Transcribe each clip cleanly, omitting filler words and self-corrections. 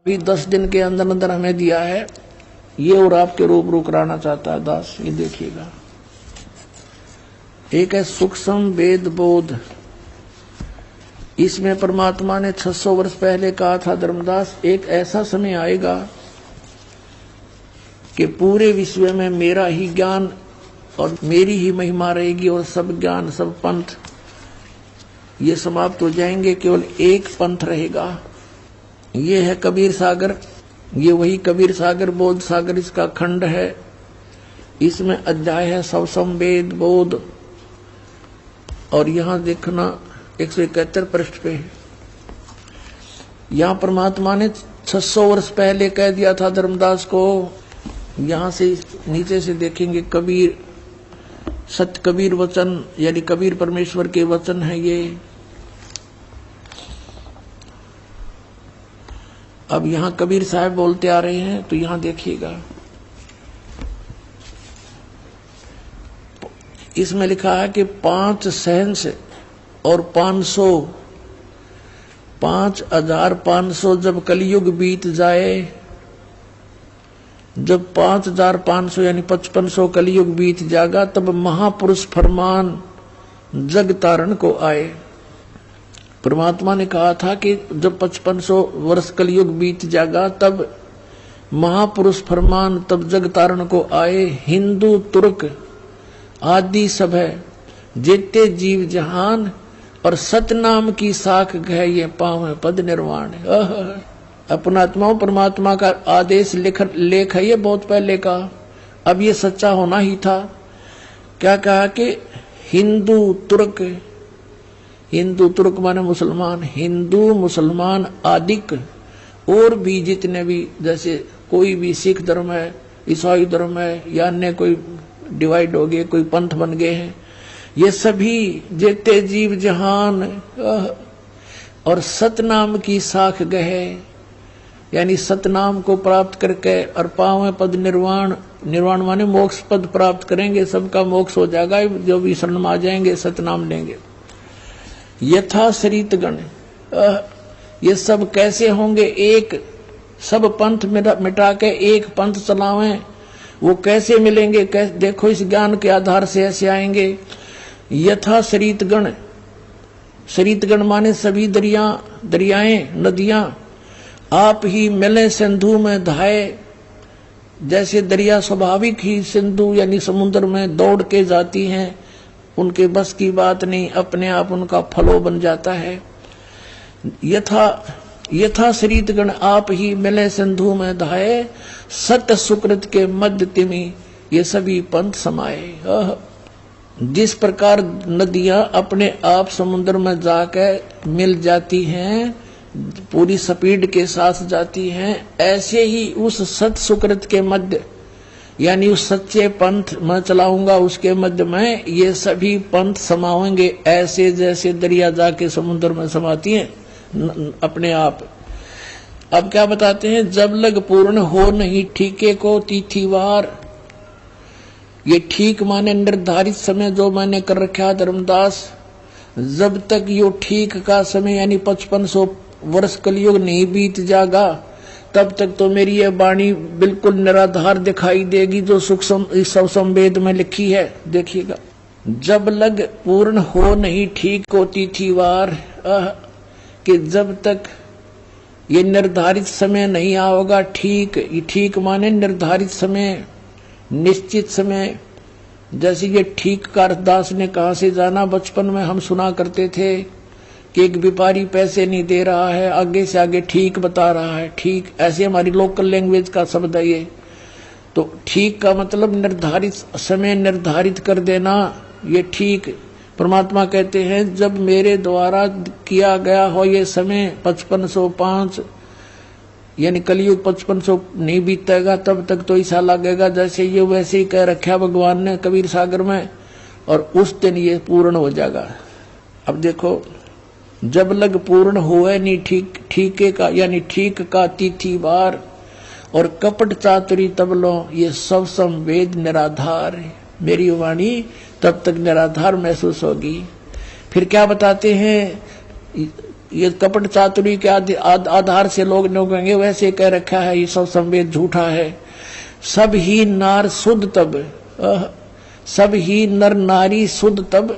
भी 10 दिन के अंदर अंदर हमें दिया है, ये और आपके रूबरू कराना चाहता है दास। ये देखिएगा, एक है सूक्ष्म वेद बोध। इसमें परमात्मा ने 600 वर्ष पहले कहा था, धर्मदास एक ऐसा समय आएगा कि पूरे विश्व में मेरा ही ज्ञान और मेरी ही महिमा रहेगी और सब ज्ञान सब पंथ ये समाप्त हो जाएंगे, केवल एक पंथ रहेगा। ये है कबीर सागर। ये वही कबीर सागर बोध सागर इसका खंड है। इसमें अध्याय है सूक्ष्म वेद बोध। और यहां देखना 171 पृष्ठ पे यहां परमात्मा ने 600 वर्ष पहले कह दिया था धर्मदास को। यहां से नीचे से देखेंगे कबीर सत्य कबीर वचन, यानी कबीर परमेश्वर के वचन है ये। अब यहां कबीर साहब बोलते आ रहे हैं, तो यहां देखिएगा, इसमें लिखा है कि 5 सहंस और 5,500 जब कलयुग बीत जाए, जब 5,500 यानी 5500 कलयुग बीत जाएगा, तब महापुरुष फरमान जग तारण को आए। परमात्मा ने कहा था कि जब 5500 वर्ष कलयुग बीत जाएगा, तब महापुरुष फरमान तब जग तारण को आए। हिंदू तुर्क आदि सब है, जेते जीव जहान और सतनाम की साख गह ये पावे पद निर्वाण। अपनात्माओं परमात्मा का आदेश लेख है ये बहुत पहले का, अब ये सच्चा होना ही था। क्या कहा कि हिंदू तुर्क माने मुसलमान, हिंदू मुसलमान आदिक और भी जितने भी, जैसे कोई भी सिख धर्म है, ईसाई धर्म है, या अन्य कोई डिवाइड हो गए, कोई पंथ बन गए हैं, ये सभी जेते जीव जहान और सतनाम की साख गए, यानी सतनाम को प्राप्त करके और पावे पद निर्वाण। निर्वाण माने मोक्ष पद प्राप्त करेंगे, सबका मोक्ष हो जाएगा जो भी शरण में आ जाएंगे, सतनाम लेंगे। यथा शरीतगण, ये सब कैसे होंगे? एक सब पंथ मिटा के एक पंथ चलावें, वो कैसे मिलेंगे? देखो इस ज्ञान के आधार से ऐसे आएंगे। यथा शरीतगण, शरीतगण माने सभी दरियाएं नदियां आप ही मिले सिंधु में धाये। जैसे दरिया स्वाभाविक ही सिंधु यानी समुद्र में दौड़ के जाती हैं, उनके बस की बात नहीं, अपने आप उनका फलो बन जाता है। यथा शरीतगण आप ही मिले सिंधु में धाये, सत्य सुकृत के मध्य तिमि ये सभी पंथ समाये। जिस प्रकार नदियां अपने आप समुद्र में जाकर मिल जाती हैं, पूरी स्पीड के साथ जाती हैं, ऐसे ही उस सत सुकृत के मध्य यानी उस सच्चे पंथ मैं चलाऊंगा, उसके मध्य में ये सभी पंथ समाएंगे, ऐसे जैसे दरिया जाके समुद्र में समाती हैं अपने आप। अब क्या बताते हैं? जब लग पूर्ण हो नहीं ठीके को तिथिवार। ये ठीक माने निर्धारित समय जो मैंने कर रखा धर्मदास, जब तक यो ठीक का समय यानी 5500 वर्ष कलयुग नहीं बीत जाएगा, तब तक तो मेरी ये वाणी बिल्कुल निराधार दिखाई देगी जो सूक्ष्म वेद में लिखी है। देखिएगा, जब लग पूर्ण हो नहीं ठीक को तिथिवार, कि जब तक ये निर्धारित समय नहीं आओगा ठीक माने निर्धारित समय, निश्चित समय। जैसे ये ठीक का दास ने कहां से जाना? बचपन में हम सुना करते थे कि एक व्यापारी पैसे नहीं दे रहा है, आगे से आगे ठीक बता रहा है। ठीक ऐसे हमारी लोकल लैंग्वेज का शब्द है ये। तो ठीक का मतलब निर्धारित समय निर्धारित कर देना, ये ठीक। परमात्मा कहते हैं जब मेरे द्वारा किया गया हो ये समय 5505 यानी कलयुग 5500 नहीं बीतेगा, तब तक तो ऐसा लगेगा जैसे ये वैसे ही कह रखा भगवान ने कबीर सागर में, और उस दिन ये पूर्ण हो जाएगा। अब देखो, जब लग पूर्ण हुए नहीं ठीके का यानी ठीक का तिथिवार, और कपट चातुरी तबलो ये सब वेद निराधार है। मेरी वाणी तब तक निराधार महसूस होगी। फिर क्या बताते हैं? ये कपट चातुरी के आधार से लोग कहेंगे वैसे कह रखा है, ये सब संवेद झूठा है। सब ही नार शुद्ध तब, सब ही नर नारी शुद्ध तब,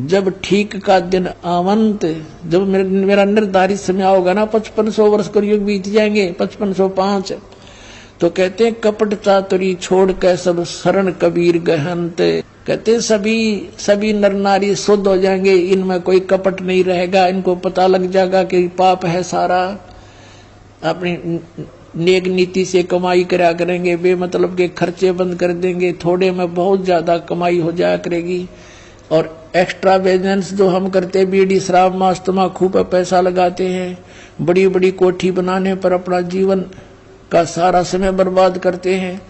जब ठीक का दिन आवंत, जब मेरा निर्धारित समय होगा ना, 5500 वर्ष का युग बीत जाएंगे, 5505, तो कहते हैं कपट चातुरी छोड़ कर सब शरण कबीर गहंत। कहते हैं सभी नर नारी शुद्ध हो जाएंगे, इनमें कोई कपट नहीं रहेगा, इनको पता लग जाएगा कि पाप है सारा, अपनी नेक नीति से कमाई करा करेंगे, बेमतलब के खर्चे बंद कर देंगे, थोड़े में बहुत ज्यादा कमाई हो जाया करेगी। और एक्स्ट्रा बिजनेस जो हम करते, बीड़ी शराब मांस तम्बाकू पर पैसा लगाते हैं, बड़ी बड़ी कोठी बनाने पर अपना जीवन का सारा समय बर्बाद करते हैं,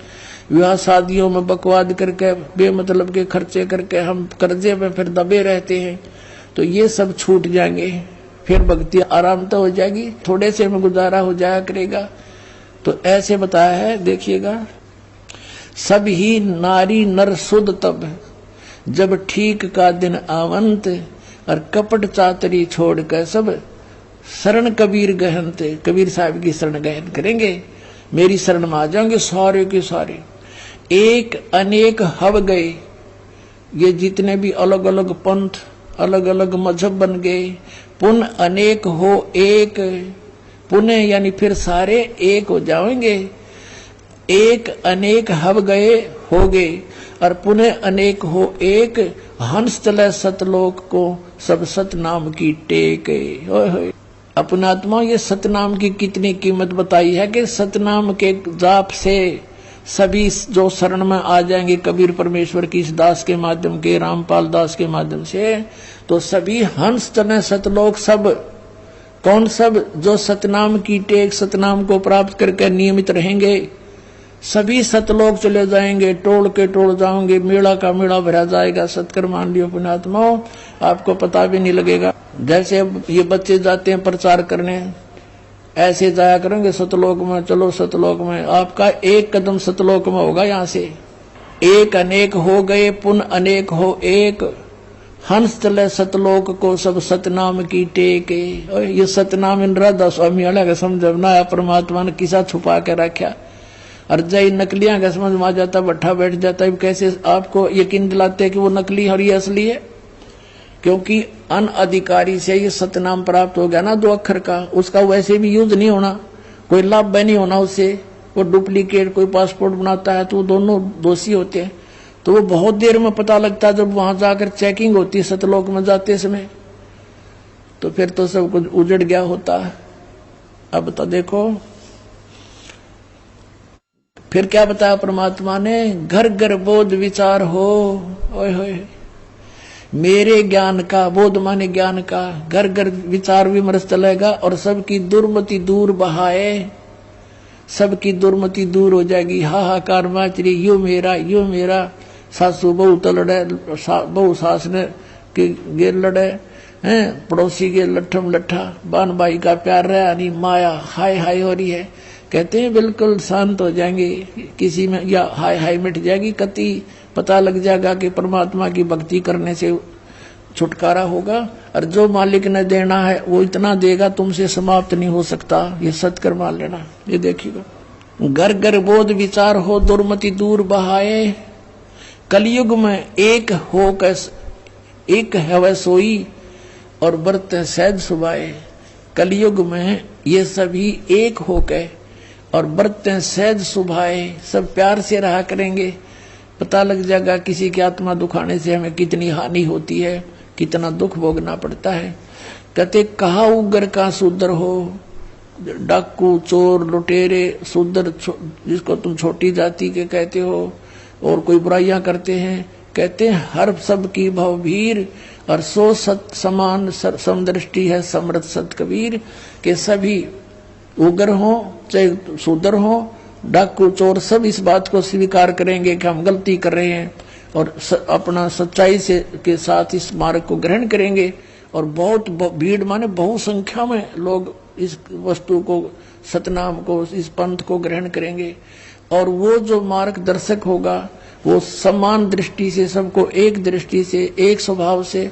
विवाह शादियों में बकवाद करके बेमतलब के खर्चे करके हम कर्जे में फिर दबे रहते हैं, तो ये सब छूट जाएंगे, फिर भक्ति आराम तो हो जाएगी, थोड़े से में गुजारा हो जाया करेगा। तो ऐसे बताया है, देखिएगा, सब ही नारी नर शुद्ध तब, जब ठीक का दिन आवंत, और कपट चातरी छोड़कर सब शरण कबीर गहनत, कबीर साहब की शरण गहन करेंगे, मेरी शरण में आ जाएंगे सारे के सारे। एक अनेक हव गए, ये जितने भी अलग अलग पंथ अलग अलग मजहब बन गए, पुनः अनेक हो एक, पुनः यानी फिर सारे एक हो जाएंगे। एक अनेक हव गए हो गए, और पुनः अनेक हो एक, हंस चले सतलोक को सब सतनाम की टेक। अपना आत्मा, ये सतनाम की कितनी कीमत बताई है कि सतनाम के जाप से सभी जो शरण में आ जाएंगे कबीर परमेश्वर की इस दास के माध्यम के, रामपाल दास के माध्यम से, तो सभी हंस चले सतलोक, सब कौन, सब जो सतनाम की टेक, सतनाम को प्राप्त करके नियमित रहेंगे, सभी सतलोक चले जाएंगे, टोल के टोल जाओगे, मेला का मेला भरा जाएगा। सत्कर मान लियो पुण्यात्माओं, आपको पता भी नहीं लगेगा। जैसे ये बच्चे जाते हैं प्रचार करने, ऐसे जाया करेंगे सतलोक में, चलो सतलोक में, आपका एक कदम सतलोक में होगा। यहाँ से एक अनेक हो गए, पुनः अनेक हो एक, हंस चले सतलोक को सब सतनाम की टेक। ये सतनाम इन राधा स्वामी वाला का समझना है, परमात्मा ने किसा छुपा के रखा, और जय नकलियां का समझ में आ जाता, बैठा बैठ जाता है। कैसे आपको यकीन दिलाते कि वो नकली और ये असली है? क्योंकि अनअधिकारी से ये सतनाम प्राप्त हो गया ना 2 अक्षर का, उसका वैसे भी यूज नहीं होना, कोई लाभ नहीं होना उससे। वो डुप्लीकेट कोई पासपोर्ट बनाता है तो वो दोनों दोषी होते हैं। तो वो बहुत देर में पता लगता है, जब वहां जाकर चेकिंग होती है सतलोक में जाते समय, तो फिर तो सब कुछ उजड़ गया होता है। अब तो देखो फिर क्या बताया परमात्मा ने, घर घर बोध विचार हो, ओए होए, मेरे ज्ञान का, बोध माने ज्ञान का, घर घर विचार विमर्श चलेगा, और सबकी दुर्मति दूर बहाए, सबकी दुर्मति दूर हो जाएगी। हाहाकार माचरी, यू मेरा, सासू बहू तो लड़े, बहू सास ने के गेर लड़े हैं, पड़ोसी के लट्ठम लट्ठा, बान भाई का प्यार रहा नहीं, माया हाय हाय हो रही है। कहते हैं बिल्कुल शांत हो जाएंगे, किसी में या हाय हाय मिट जाएगी, कति पता लग जाएगा कि परमात्मा की भक्ति करने से छुटकारा होगा, और जो मालिक ने देना है वो इतना देगा, तुमसे समाप्त नहीं हो सकता। ये सत्कर मान लेना। ये देखिएगा, घर घर बोध विचार हो, दुर्मति दूर बहाए, कलयुग में एक हो कैस एक है सोई, और बरते सहज सुभाए। कलयुग में ये सभी एक हो के और बरते सहज सुभाए, सब प्यार से रहा करेंगे। पता लग जाएगा किसी की आत्मा दुखाने से हमें कितनी हानि होती है, कितना दुख भोगना पड़ता है। कहते कहा उग्र का शूद्र हो, डाकू चोर लुटेरे शूद्र, जिसको तुम छोटी जाति के कहते हो, और कोई बुराइयां करते हैं, कहते हैं हर सब की भवभीर, और सो सत समान समदृष्टि है समर्थ सत कबीर। के सभी उग्र हो चाहे शूद्र हो, डाकू चोर, सब इस बात को स्वीकार करेंगे कि हम गलती कर रहे हैं, और अपना सच्चाई से के साथ इस मार्ग को ग्रहण करेंगे। और बहुत भीड़ माने बहुसंख्या में लोग इस वस्तु को, सतनाम को, इस पंथ को ग्रहण करेंगे। और वो जो मार्गदर्शक होगा वो समान दृष्टि से सबको एक दृष्टि से, एक स्वभाव से,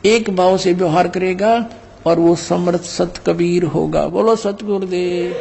एक भाव से व्यवहार करेगा, और वो समर्थ सत कबीर होगा। बोलो सतगुरुदेव।